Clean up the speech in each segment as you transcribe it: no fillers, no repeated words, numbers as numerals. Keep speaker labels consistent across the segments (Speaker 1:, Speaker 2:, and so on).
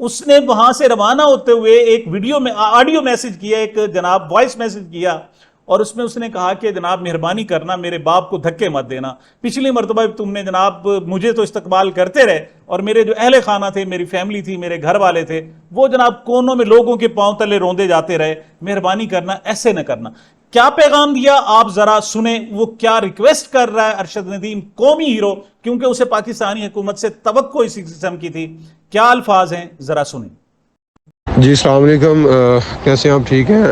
Speaker 1: اس نے وہاں سے روانہ ہوتے ہوئے ایک ویڈیو میں آڈیو میسج کیا, ایک جناب وائس میسج کیا, اور اس میں اس نے کہا کہ جناب مہربانی کرنا میرے باپ کو دھکے مت دینا, پچھلی مرتبہ تم نے جناب مجھے تو استقبال کرتے رہے, اور میرے جو اہل خانہ تھے, میری فیملی تھی, میرے گھر والے تھے, وہ جناب کونوں میں لوگوں کے پاؤں تلے روندے جاتے رہے, مہربانی کرنا ایسے نہ کرنا. کیا پیغام دیا آپ ذرا سنیں, وہ کیا ریکویسٹ کر رہا ہے ارشد ندیم, قومی ہیرو, کیونکہ اسے پاکستانی حکومت سے توقع اسی قسم کی تھی. کیا الفاظ ہیں ذرا سنیں.
Speaker 2: جی السلام علیکم, کیسے ہیں آپ؟ ٹھیک ہیں؟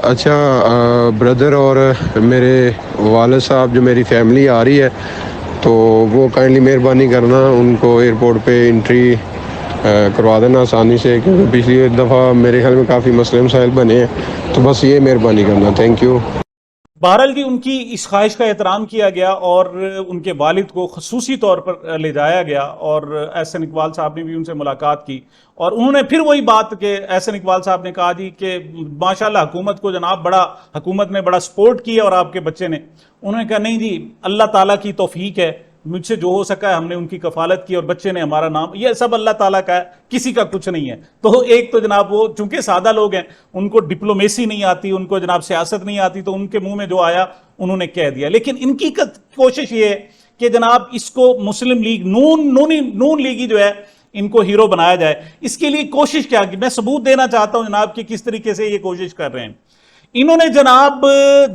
Speaker 2: اچھا, بردر اور میرے والد صاحب جو میری فیملی آ رہی ہے, تو وہ کائنڈلی مہربانی کرنا ان کو ایئرپورٹ پہ انٹری کروا دینا آسانی سے, کیونکہ پچھلی دفعہ میرے خیال میں کافی مسئلے مسائل بنے ہیں, تو بس یہ مہربانی کرنا. Thank you.
Speaker 1: بہرحال جی ان کی اس خواہش کا احترام کیا گیا اور ان کے والد کو خصوصی طور پر لے جایا گیا, اور احسن اقبال صاحب نے بھی ان سے ملاقات کی, اور انہوں نے پھر وہی بات کہ احسن اقبال صاحب نے کہا جی کہ ماشاءاللہ حکومت کو جناب حکومت نے بڑا سپورٹ کیا, اور آپ کے بچے نے, انہوں نے کہا نہیں جی اللہ تعالیٰ کی توفیق ہے, مجھ سے جو ہو سکا ہے ہم نے ان کی کفالت کی, اور بچے نے ہمارا نام, یہ سب اللہ تعالیٰ کا ہے, کسی کا کچھ نہیں ہے. تو ایک تو جناب وہ چونکہ سادہ لوگ ہیں, ان کو ڈپلومیسی نہیں آتی, ان کو جناب سیاست نہیں آتی, تو ان کے منہ میں جو آیا انہوں نے کہہ دیا. لیکن ان کی کوشش یہ ہے کہ جناب اس کو مسلم لیگ نون لیگی جو ہے ان کو ہیرو بنایا جائے. اس کے لیے کوشش کیا کی, میں ثبوت دینا چاہتا ہوں جناب کہ کس طریقے سے یہ کوشش کر رہے ہیں. انہوں نے جناب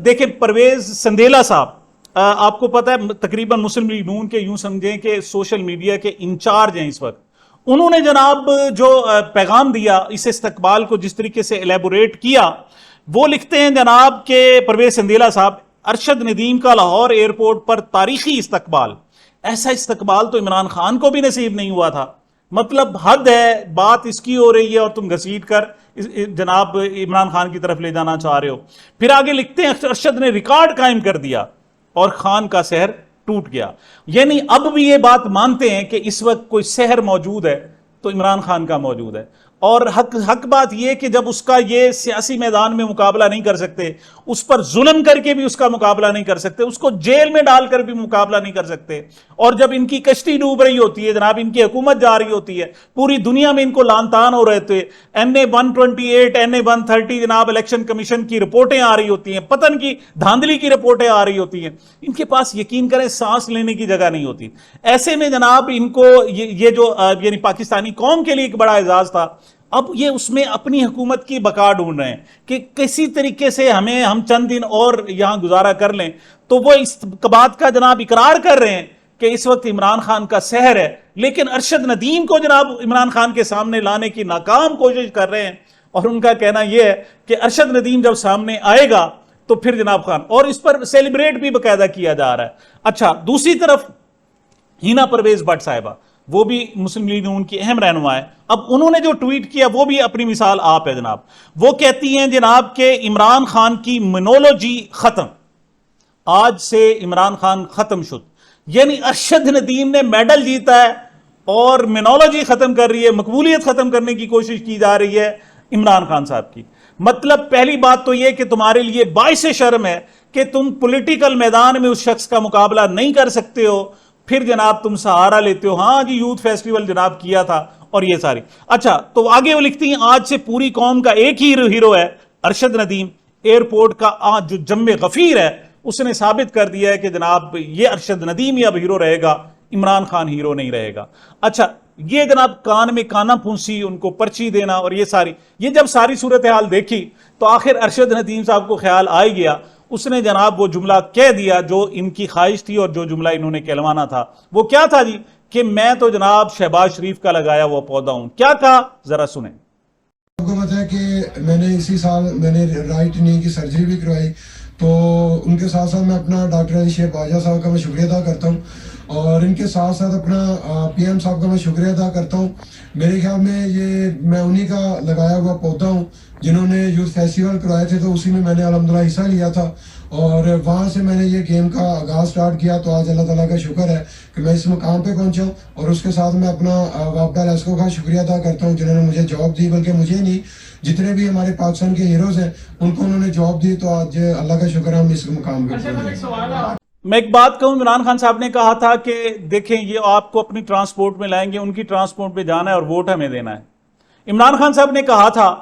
Speaker 1: دیکھیں پرویز سندیلا صاحب, آپ کو پتا ہے تقریباً مسلم لیگ نون کے یوں سمجھیں کہ سوشل میڈیا کے انچارج ہیں اس وقت. انہوں نے جناب جو پیغام دیا, اس استقبال کو جس طریقے سے ایلیبوریٹ کیا, وہ لکھتے ہیں جناب کہ پرویز سندیلا صاحب, ارشد ندیم کا لاہور ایئرپورٹ پر تاریخی استقبال, ایسا استقبال تو عمران خان کو بھی نصیب نہیں ہوا تھا. مطلب حد ہے, بات اس کی ہو رہی ہے اور تم گھسیٹ کر جناب عمران خان کی طرف لے جانا چاہ رہے ہو. پھر آگے لکھتے ہیں ارشد نے ریکارڈ قائم کر دیا اور خان کا سحر ٹوٹ گیا. یعنی اب بھی یہ بات مانتے ہیں کہ اس وقت کوئی سحر موجود ہے تو عمران خان کا موجود ہے, اور حق بات یہ کہ جب اس کا یہ سیاسی میدان میں مقابلہ نہیں کر سکتے, اس پر ظلم کر کے بھی اس کا مقابلہ نہیں کر سکتے, اس کو جیل میں ڈال کر بھی مقابلہ نہیں کر سکتے, اور جب ان کی کشتی ڈوب رہی ہوتی ہے جناب, ان کی حکومت جا رہی ہوتی ہے, پوری دنیا میں ان کو لان تان ہو رہے تھے, NA 128 NA 130 جناب الیکشن کمیشن کی رپورٹیں آ رہی ہوتی ہیں, پتن کی دھاندلی کی رپورٹیں آ رہی ہوتی ہیں, ان کے پاس یقین کریں سانس لینے کی جگہ نہیں ہوتی. ایسے میں جناب ان کو یہ جو یعنی پاکستانی قوم کے لیے ایک بڑا اعزاز تھا, اب یہ اس میں اپنی حکومت کی بقا ڈھونڈ رہے ہیں کہ کسی طریقے سے ہم چند دن اور یہاں گزارا کر لیں. تو وہ اس بات کا جناب اقرار کر رہے ہیں کہ اس وقت عمران خان کا سحر ہے, لیکن ارشد ندیم کو جناب عمران خان کے سامنے لانے کی ناکام کوشش کر رہے ہیں, اور ان کا کہنا یہ ہے کہ ارشد ندیم جب سامنے آئے گا تو پھر جناب خان, اور اس پر سیلیبریٹ بھی باقاعدہ کیا جا رہا ہے. اچھا, دوسری طرف ہینا پرویز بٹ صاحبہ, وہ بھی مسلم لیگ نون کی اہم رہنما ہے. اب انہوں نے جو ٹویٹ کیا وہ بھی اپنی مثال آپ ہے جناب. وہ کہتی ہیں جناب کہ عمران خان کی منولوجی ختم, آج سے عمران خان ختم شد. یعنی ارشد ندیم نے میڈل جیتا ہے اور منولوجی ختم کر رہی ہے, مقبولیت ختم کرنے کی کوشش کی جا رہی ہے عمران خان صاحب کی. مطلب پہلی بات تو یہ کہ تمہارے لیے باعث شرم ہے کہ تم پولیٹیکل میدان میں اس شخص کا مقابلہ نہیں کر سکتے ہو, پھر جناب تم سہارا لیتے ہو, ہاں جی یوتھ فیسٹیول جناب کیا تھا اور یہ ساری. اچھا, تو آگے وہ لکھتی ہیں آج سے پوری قوم کا ایک ہی ہیرو ہے ارشد ندیم. ایئرپورٹ کا آج جو جم غفیر ہے اس نے ثابت کر دیا ہے کہ جناب یہ ارشد ندیم ہی اب ہیرو رہے گا, عمران خان ہیرو نہیں رہے گا. اچھا, یہ جناب کان میں کانا پھونسی, ان کو پرچی دینا اور یہ ساری, یہ جب ساری صورتحال دیکھی تو آخر ارشد ندیم صاحب کو خیال آ گیا. اس نے جناب وہ جملہ کہہ دیا جو ان کی خواہش تھی اور جو جملہ انہوں نے کہلوانا تھا. وہ کیا تھا جی کہ میں تو جناب شہباز شریف کا لگایا ہوا پودا ہوں. کیا کہا ذرا سنیں.
Speaker 3: آپ کو پتا ہے کہ میں نے اسی سال میں نے رائٹ نی کی سرجری بھی کروائی, تو ان کے ساتھ ساتھ میں اپنا ڈاکٹر علی شیر باجوہ صاحب کا میں شکریہ ادا کرتا ہوں, اور ان کے ساتھ ساتھ اپنا PM صاحب کا میں شکریہ ادا کرتا ہوں. میرے خیال میں یہ میں انہی کا لگایا ہوا پودا ہوں جنہوں نے یوتھ فیسٹیول کروائے تھے, تو اسی میں میں نے الحمدللہ حصہ لیا تھا, اور وہاں سے میں نے یہ گیم کا آغاز سٹارٹ کیا. تو آج اللہ تعالیٰ کا شکر ہے کہ میں اس مقام پہ پہنچا ہوں, اور اس کے ساتھ میں اپنا وابدہ لیسکو کا شکریہ ادا کرتا ہوں جنہوں نے مجھے جاب دی, بلکہ مجھے نہیں جتنے بھی ہمارے پاکستان کے ہیروز ہیں ان کو انہوں نے جاب دی. تو آج اللہ کا شکر ہے ہم اس مقام پہ پہنچے.
Speaker 1: میں ایک بات کہوں, عمران خان صاحب نے کہا تھا کہ دیکھیں یہ آپ کو اپنی ٹرانسپورٹ میں لائیں گے, ان کی ٹرانسپورٹ پہ جانا ہے اور ووٹ ہمیں دینا ہے. عمران خان صاحب نے کہا تھا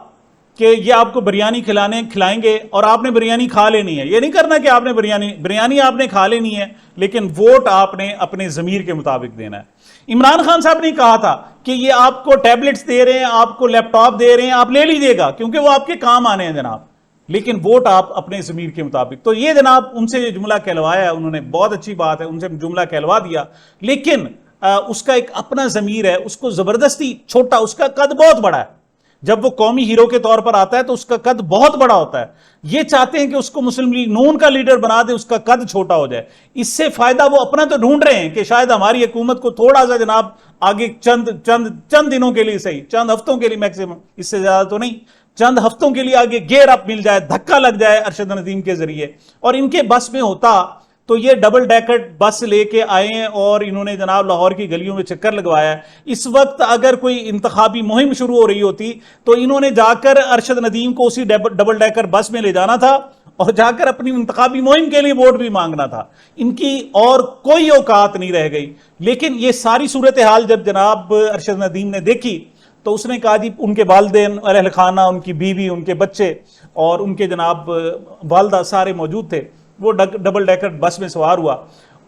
Speaker 1: کہ یہ آپ کو بریانی کھلائیں گے اور آپ نے بریانی کھا لینی ہے. یہ نہیں کرنا کہ آپ نے بریانی آپ نے کھا لینی ہے لیکن ووٹ آپ نے اپنے ضمیر کے مطابق دینا ہے. عمران خان صاحب نے کہا تھا کہ یہ آپ کو ٹیبلٹس دے رہے ہیں, آپ کو لیپ ٹاپ دے رہے ہیں, آپ لے لیجئے گا کیونکہ وہ آپ کے کام آنے ہیں جناب, لیکن ووٹ آپ اپنے ضمیر کے مطابق. تو یہ جناب ان سے یہ جملہ کہلوایا ہے انہوں نے, بہت اچھی بات ہے, ان سے جملہ کہلوا دیا, لیکن اس کا ایک اپنا ضمیر ہے, اس کو زبردستی چھوٹا, اس کا قد بہت بڑا ہے. جب وہ قومی ہیرو کے طور پر آتا ہے تو اس کا قد بہت بڑا ہوتا ہے. یہ چاہتے ہیں کہ اس کو مسلم لیگ نون کا لیڈر بنا دے, اس کا قد چھوٹا ہو جائے. اس سے فائدہ وہ اپنا تو ڈھونڈ رہے ہیں کہ شاید ہماری حکومت کو تھوڑا سا جناب آگے چند دنوں کے لیے صحیح, چند ہفتوں کے لیے میکسیمم, اس سے زیادہ تو نہیں, چند ہفتوں کے لیے آگے گیئر اپ مل جائے, دھکا لگ جائے ارشد ندیم کے ذریعے. اور ان کے بس میں ہوتا تو یہ ڈبل ڈیکر بس لے کے آئے ہیں اور انہوں نے جناب لاہور کی گلیوں میں چکر لگوایا ہے. اس وقت اگر کوئی انتخابی مہم شروع ہو رہی ہوتی تو انہوں نے جا کر ارشد ندیم کو اسی ڈبل ڈیکر بس میں لے جانا تھا اور جا کر اپنی انتخابی مہم کے لیے ووٹ بھی مانگنا تھا. ان کی اور کوئی اوقات نہیں رہ گئی. لیکن یہ ساری صورتحال جب جناب ارشد ندیم نے دیکھی تو اس نے کہا جی ان کے والدین, اہل خانہ, ان کی بیوی, ان کے بچے اور ان کے جناب والدہ سارے موجود تھے. وہ ڈبل ڈیکر بس میں سوار ہوا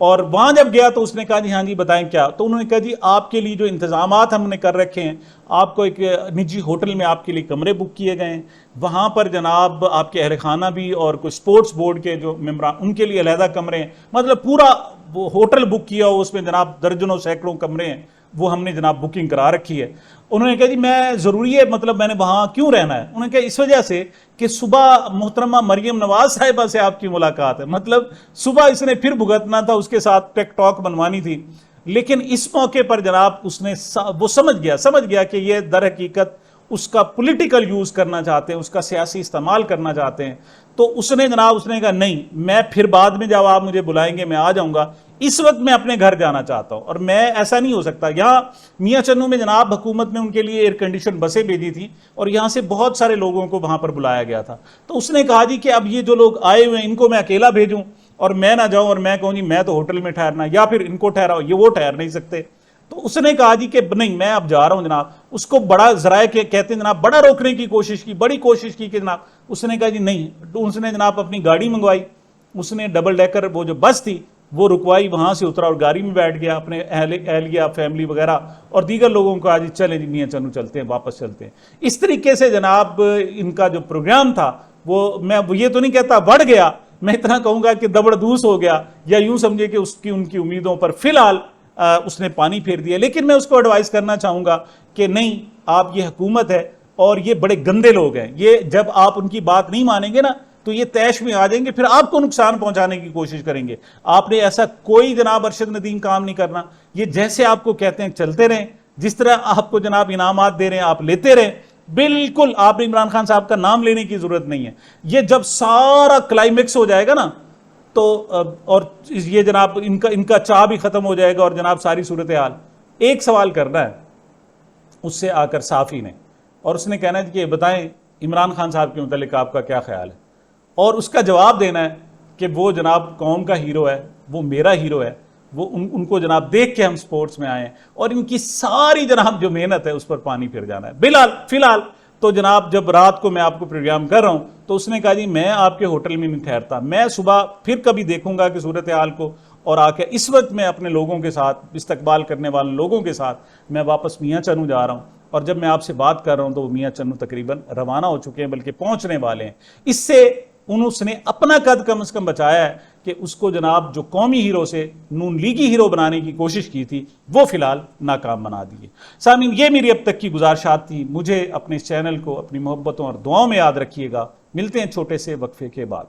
Speaker 1: اور وہاں جب گیا تو اس نے کہا جی ہاں جی بتائیں کیا. تو انہوں نے کہا جی آپ کے لیے جو انتظامات ہم نے کر رکھے ہیں, آپ کو ایک نجی ہوٹل میں آپ کے لیے کمرے بک کیے گئے ہیں, وہاں پر جناب آپ کے اہل خانہ بھی اور کوئی سپورٹس بورڈ کے جو ممبران ان کے لیے علیحدہ کمرے ہیں, مطلب پورا وہ ہوٹل بک کیا ہو, اس میں جناب درجنوں سینکڑوں کمرے ہیں, وہ ہم نے جناب بکنگ کرا رکھی ہے. انہوں نے کہا جی میں ضروری ہے, مطلب میں نے وہاں کیوں رہنا ہے؟ انہوں نے کہا اس وجہ سے کہ صبح محترمہ مریم نواز صاحبہ سے آپ کی ملاقات ہے, مطلب صبح اس نے پھر بھگتنا تھا, اس کے ساتھ ٹیک ٹاک بنوانی تھی. لیکن اس موقع پر جناب اس نے وہ سمجھ گیا کہ یہ در حقیقت اس کا پولیٹیکل یوز کرنا چاہتے ہیں, اس کا سیاسی استعمال کرنا چاہتے ہیں. تو اس نے کہا نہیں, میں پھر بعد میں جب آپ مجھے بلائیں گے میں آ جاؤں گا, اس وقت میں اپنے گھر جانا چاہتا ہوں. اور میں ایسا نہیں ہو سکتا. یہاں میاں چنو میں جناب حکومت نے ان کے لیے ایئر کنڈیشن بسیں بھیجی تھی اور یہاں سے بہت سارے لوگوں کو وہاں پر بلایا گیا تھا. تو اس نے کہا جی کہ اب یہ جو لوگ آئے ہوئے ہیں ان کو میں اکیلا بھیجوں اور میں نہ جاؤں اور میں کہوں جی میں تو ہوٹل میں ٹھہرنا, یا پھر ان کو ٹھہراؤ, یہ وہ ٹھہر نہیں سکتے. تو اس نے کہا جی کہ نہیں میں اب جا رہا ہوں جناب. اس کو بڑا ذرائع کہتے ہیں جناب, بڑا روکنے کی کوشش کی, بڑی کوشش کی کہ جناب, اس نے کہا جی نہیں. اس نے جناب اپنی گاڑی منگوائی, اس نے ڈبل ڈیکر وہ جو بس تھی وہ رکوائی, وہاں سے اترا اور گاڑی میں بیٹھ گیا, اپنے اہلیہ فیملی وغیرہ اور دیگر لوگوں کو آج چلیں جی میاں چنو چلتے ہیں, واپس چلتے ہیں. اس طریقے سے جناب ان کا جو پروگرام تھا وہ, میں یہ تو نہیں کہتا بڑھ گیا, میں اتنا کہوں گا کہ دبڑدوس ہو گیا, یا یوں سمجھے کہ ان کی امیدوں پر فی الحال اس نے پانی پھیر دیا. لیکن میں اس کو ایڈوائز کرنا چاہوں گا کہ نہیں, آپ یہ حکومت ہے اور یہ بڑے گندے لوگ ہیں, یہ جب آپ ان کی بات نہیں مانیں گے نا تو یہ تیش میں آ جائیں گے, پھر آپ کو نقصان پہنچانے کی کوشش کریں گے. آپ نے ایسا کوئی جناب ارشد ندیم کام نہیں کرنا. یہ جیسے آپ کو کہتے ہیں چلتے رہیں, جس طرح آپ کو جناب انعامات دے رہے ہیں آپ لیتے رہیں. بالکل آپ نے عمران خان صاحب کا نام لینے کی ضرورت نہیں ہے. یہ جب سارا کلائمیکس ہو جائے گا نا تو اور یہ جناب ان کا چاہ بھی ختم ہو جائے گا اور جناب ساری صورتحال, ایک سوال کرنا ہے اس سے آ کر صافی نے, اور اس نے کہنا ہے کہ بتائیں عمران خان صاحب کے متعلق آپ کا کیا خیال ہے, اور اس کا جواب دینا ہے کہ وہ جناب قوم کا ہیرو ہے, وہ میرا ہیرو ہے, وہ ان کو جناب دیکھ کے ہم سپورٹس میں آئے ہیں اور ان کی ساری جناب جو محنت ہے اس پر پانی پھر جانا ہے. فی الحال تو جناب جب رات کو میں آپ کو پروگرام کر رہا ہوں تو اس نے کہا جی میں آپ کے ہوٹل میں نہیں ٹھہرتا, میں صبح پھر کبھی دیکھوں گا کہ صورتحال کو, اور آ کے اس وقت میں اپنے لوگوں کے ساتھ, استقبال کرنے والے لوگوں کے ساتھ میں واپس میاں چنو جا رہا ہوں. اور جب میں آپ سے بات کر رہا ہوں تو وہ میاں چنو تقریباً روانہ ہو چکے ہیں, بلکہ پہنچنے والے ہیں. اس سے اس نے اپنا قد کم از کم بچایا ہے کہ اس کو جناب جو قومی ہیرو سے نون لیگی ہیرو بنانے کی کوشش کی تھی وہ فی الحال ناکام بنا دیے. سامعین, یہ میری اب تک کی گزارشات تھی. مجھے اپنے اس چینل کو اپنی محبتوں اور دعاؤں میں یاد رکھیے گا. ملتے ہیں چھوٹے سے وقفے کے بعد.